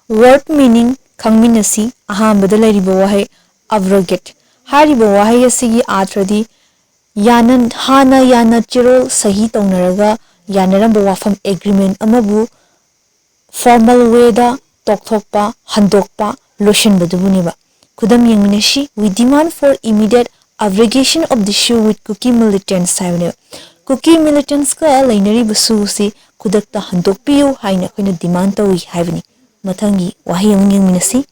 Word meaning khangminasi ahambada lairiba wahai abrogate hariba wahai asigi atradi hana yana chirol sahi taunaraga yanaramba wafam agreement amabu formal way da tokthokpa handokpa loishanbadubuniba kudam yengminashi we demand for immediate abrogation of the issue with cookie militants haibne cookie militants ka lainari basu si kudakta handokpiyu haina koina demand tawi haibni mathangi wahi yengminasi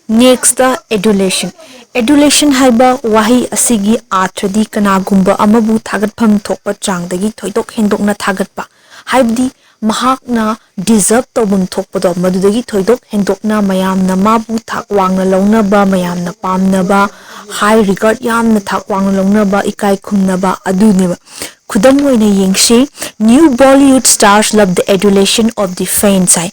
next the adulation adulation haiba wahi asigi atradi kanagumba amabu thagatpham thokpa changdagi thoidok hendokna thagatpa haibdi mahakna deserve tobum thokpado madudagi thoidok hendokna mayamna mabu thak wangna launaba mayamna pamnaba high regard yamna thak wangna launaba ikai khumnaba aduneba khudam oina yengshi new Bollywood stars love the adulation of the fans hai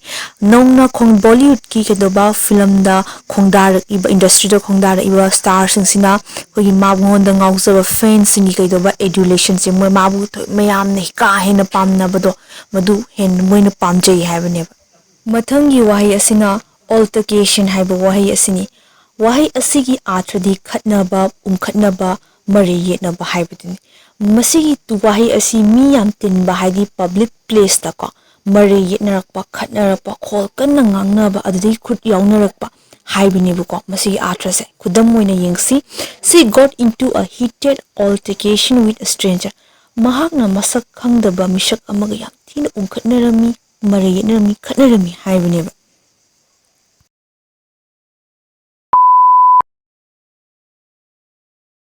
nongna khong Bollywood ki kedoba film da khongdar iba industry da khongdar iba stars singsina kogi mabngon da ngauzaba fans singi kedoba adulation se moi mabu mayam ne ka hena pamna bado madu hen moina pamjai haibane mathangi wahi asina altercation haiba wahi asini wahi asigi atradi khatnaba umkhatnaba mari yetnaba haibadini masigi tu wahi asi mi yam tinba haidi public place ta ko mari yetnarakpa khatnarakpa khol kanna ngangnaba adudi khut yaunarakpa haibini bu ko masigi atrase kudam moina yengsi she got into a heated altercation with a stranger mahakna masak khangdaba misak amaga yam thina umkhatnarami mari yetnarami khatnarami haibini